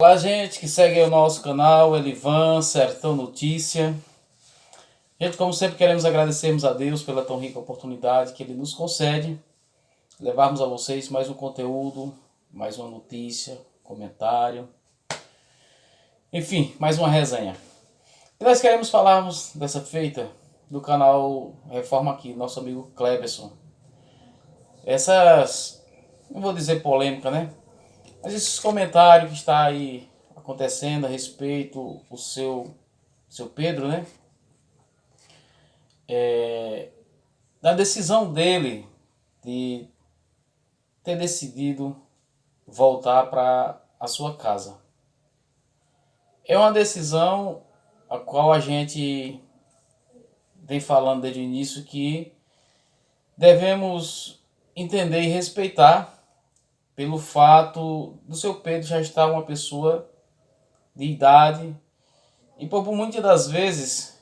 Olá, gente que segue o nosso canal, Elivan, Sertão Notícia. Gente, como sempre, queremos agradecermos a Deus pela tão rica oportunidade que Ele nos concede, levarmos a vocês mais um conteúdo, mais uma notícia, comentário, enfim, mais uma resenha. E nós queremos falarmos dessa feita do canal Reforma Aqui, nosso amigo Cleberson. Essas, não vou dizer polêmica, né? Mas esses comentários que está aí acontecendo a respeito do seu Pedro, né? Da decisão dele de ter decidido voltar para a sua casa. É uma decisão a qual a gente vem falando desde o início que devemos entender e respeitar pelo fato do seu Pedro já estar uma pessoa de idade e por muitas das vezes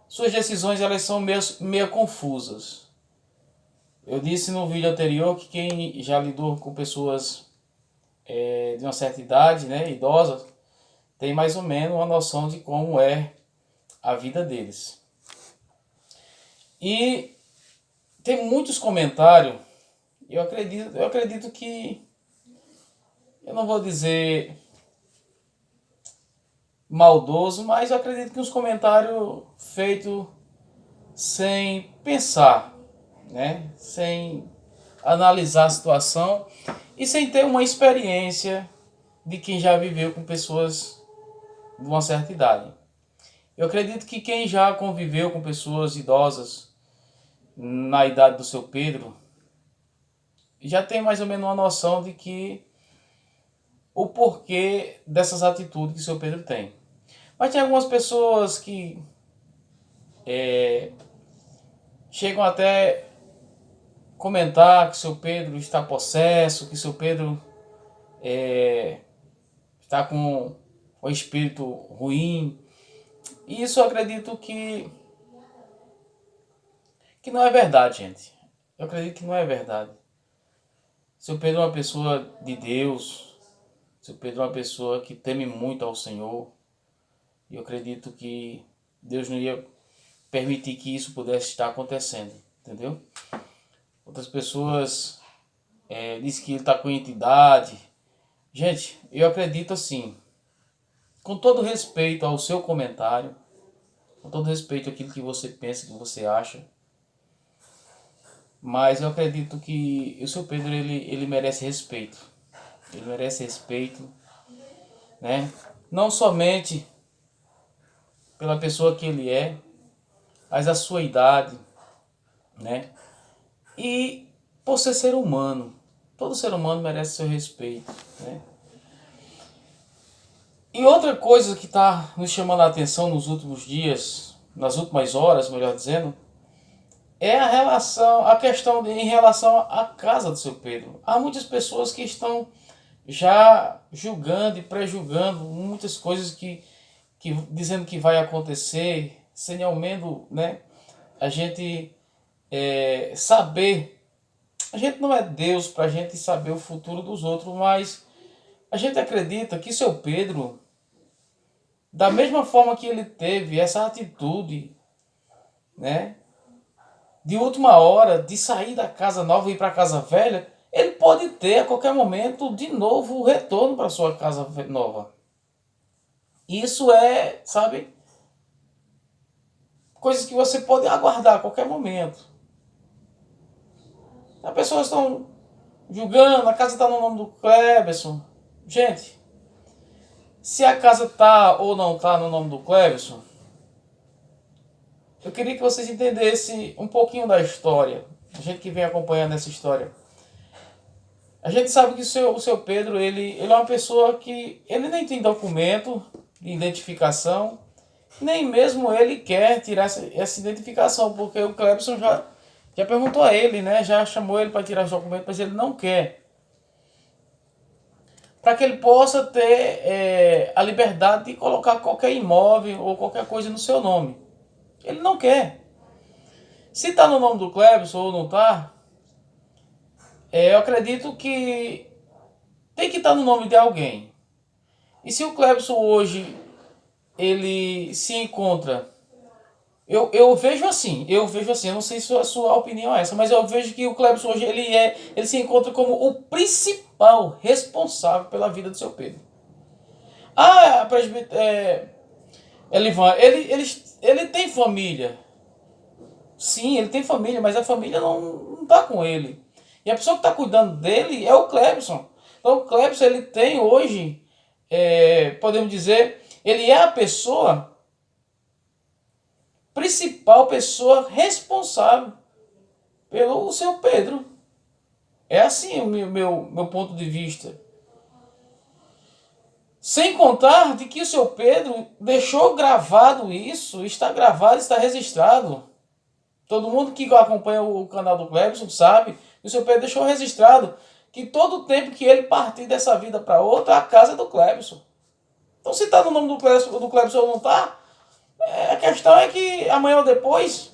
suas decisões elas são meio confusas. Eu disse no vídeo anterior que quem já lidou com pessoas de uma certa idade, né, idosas, tem mais ou menos uma noção de como é a vida deles. E tem muitos comentários, eu acredito que, eu não vou dizer maldoso, mas eu acredito que os comentários feitos sem pensar, né, sem analisar a situação e sem ter uma experiência de quem já viveu com pessoas de uma certa idade. Eu acredito que quem já conviveu com pessoas idosas na idade do seu Pedro já tem mais ou menos uma noção de que o porquê dessas atitudes que o seu Pedro tem. Mas tem algumas pessoas que chegam até comentar que seu Pedro está possesso, que seu Pedro está com o espírito ruim. E isso eu acredito que não é verdade, gente. Eu acredito que não é verdade. Seu Pedro é uma pessoa de Deus. Seu Pedro é uma pessoa que teme muito ao Senhor. E eu acredito que Deus não ia permitir que isso pudesse estar acontecendo. Entendeu? Outras pessoas dizem que ele está com entidade. Gente, eu acredito assim, com todo respeito ao seu comentário, com todo respeito àquilo que você pensa, que você acha, mas eu acredito que o seu Pedro ele merece respeito. Ele merece respeito, né? Não somente pela pessoa que ele é, mas a sua idade, né? E por ser humano. Todo ser humano merece seu respeito, né? E outra coisa que está nos chamando a atenção nos últimos dias, nas últimas horas, melhor dizendo, é a questão em relação à casa do seu Pedro. Há muitas pessoas que estão já julgando e pré-julgando muitas coisas que dizendo que vai acontecer, sem ao menos, né, a gente saber. A gente não é Deus para a gente saber o futuro dos outros, mas a gente acredita que seu Pedro, da mesma forma que ele teve essa atitude, né, de última hora, de sair da casa nova e ir para a casa velha, ele pode ter a qualquer momento de novo o retorno para sua casa nova. Isso é, sabe, coisas que você pode aguardar a qualquer momento. As pessoas estão julgando, a casa está no nome do Cleberson. Gente, se a casa está ou não está no nome do Cleberson, eu queria que vocês entendessem um pouquinho da história. A gente que vem acompanhando essa história. A gente sabe que o seu Pedro, ele é uma pessoa que ele nem tem documento de identificação, nem mesmo ele quer tirar essa identificação, porque o Cleberson já perguntou a ele, né? Já chamou ele para tirar os documentos, mas ele não quer. Para que ele possa ter a liberdade de colocar qualquer imóvel ou qualquer coisa no seu nome. Ele não quer. Se está no nome do Cleberson ou não está, eu acredito que tem que estar no nome de alguém. E se o Clebson hoje ele se encontra, eu vejo assim, eu não sei se a sua opinião é essa, mas eu vejo que o Clebson hoje ele se encontra como o principal responsável pela vida do seu Pedro. Ah, Elivan, ele tem família. Sim, ele tem família, mas a família não tá com ele. E a pessoa que está cuidando dele é o Clebson. Então o Clebson ele tem hoje, podemos dizer, ele é a principal pessoa responsável pelo seu Pedro. É assim o meu ponto de vista. Sem contar de que o seu Pedro deixou gravado isso, está gravado, está registrado. Todo mundo que acompanha o canal do Clebson sabe que o seu Pedro deixou registrado que todo o tempo que ele partir dessa vida para outra, a casa é do Clebson. Então se está no nome do Clebson ou não está, a questão é que amanhã ou depois,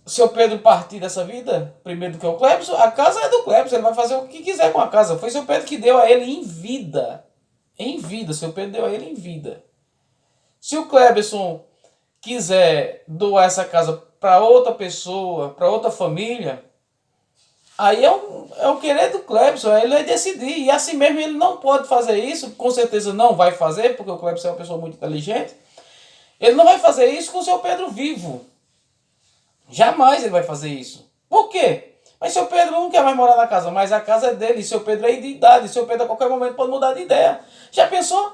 seu Pedro partir dessa vida, primeiro do que o Clebson, a casa é do Clebson, ele vai fazer o que quiser com a casa. Foi seu Pedro que deu a ele em vida. Em vida, seu Pedro deu a ele em vida. Se o Clebson quiser doar essa casa para outra pessoa, para outra família, aí é o querer do Clebson, ele vai decidir. E assim mesmo ele não pode fazer isso, com certeza não vai fazer, porque o Clebson é uma pessoa muito inteligente. Ele não vai fazer isso com o seu Pedro vivo. Jamais ele vai fazer isso. Por quê? Mas seu Pedro não quer mais morar na casa, mas a casa é dele, seu Pedro é de idade, seu Pedro a qualquer momento pode mudar de ideia. Já pensou?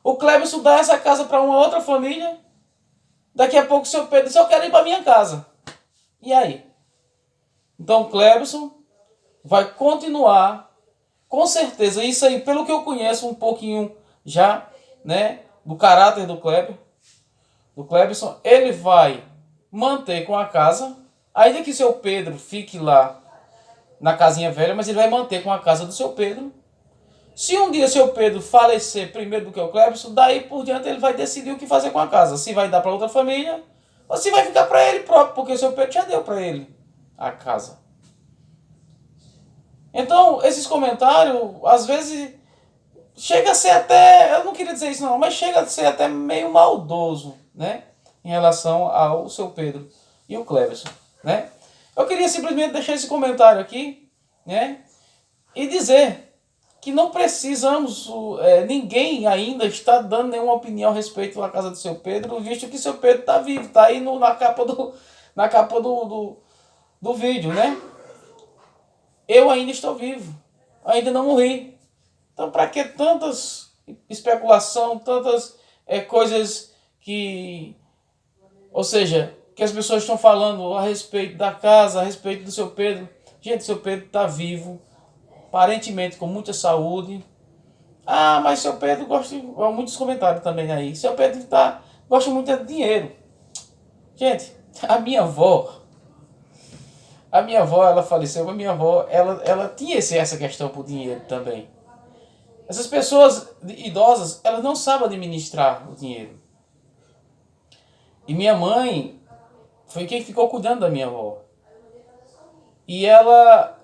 O Clebson dá essa casa para uma outra família, daqui a pouco o seu Pedro diz, eu quero ir para minha casa. E aí? Então o Clebson vai continuar, com certeza, isso aí, pelo que eu conheço um pouquinho já, né, do caráter do Clebson, ele vai manter com a casa, ainda que seu Pedro fique lá na casinha velha, mas ele vai manter com a casa do seu Pedro. Se um dia seu Pedro falecer primeiro do que o Clebson, daí por diante ele vai decidir o que fazer com a casa. Se vai dar para outra família, ou se vai ficar para ele próprio, porque o seu Pedro já deu para ele a casa. Então, esses comentários, às vezes, chega a ser até, eu não queria dizer isso não, mas chega a ser até meio maldoso, né? Em relação ao seu Pedro e o Clebson, né? Eu queria simplesmente deixar esse comentário aqui, né? E dizer que não precisamos, ninguém ainda está dando nenhuma opinião a respeito da casa do seu Pedro, visto que seu Pedro está vivo, está aí na capa do vídeo, né? Eu ainda estou vivo, ainda não morri. Então, para que tantas especulação, tantas coisas que, ou seja, que as pessoas estão falando a respeito da casa, a respeito do seu Pedro? Gente, seu Pedro está vivo, aparentemente com muita saúde. Ah, mas seu Pedro gosta de... muitos comentários também aí. Seu Pedro gosta muito de dinheiro. Gente, a minha avó, ela faleceu, a minha avó, ela tinha essa questão por dinheiro também. Essas pessoas idosas, elas não sabem administrar o dinheiro. E minha mãe foi quem ficou cuidando da minha avó. E ela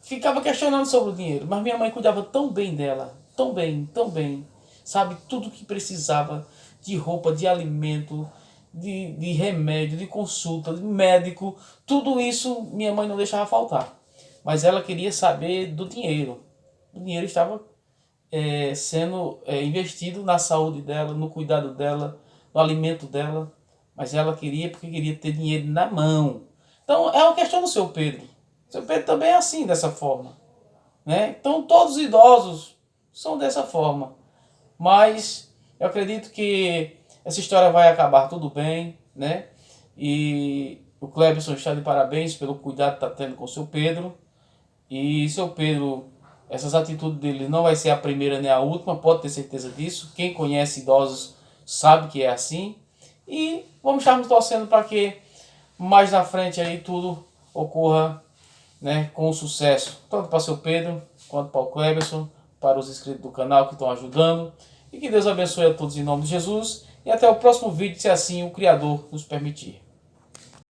ficava questionando sobre o dinheiro, mas minha mãe cuidava tão bem dela, tão bem, sabe, tudo que precisava de roupa, de alimento, de remédio, de consulta, de médico, tudo isso minha mãe não deixava faltar. Mas ela queria saber do dinheiro. O dinheiro estava sendo investido na saúde dela, no cuidado dela, no alimento dela, mas ela queria porque queria ter dinheiro na mão. Então é uma questão do seu Pedro. Seu Pedro também é assim, dessa forma, né? Então todos os idosos são dessa forma. Mas eu acredito que essa história vai acabar tudo bem, né? E o Clebson está de parabéns pelo cuidado que está tendo com o seu Pedro. E seu Pedro, essas atitudes dele não vai ser a primeira nem a última, pode ter certeza disso. Quem conhece idosos sabe que é assim. E vamos estarmos torcendo para que mais na frente aí tudo ocorra, né, com sucesso, tanto para o seu Pedro, quanto para o Clebson, para os inscritos do canal que estão ajudando. E que Deus abençoe a todos em nome de Jesus. E até o próximo vídeo, se assim o Criador nos permitir.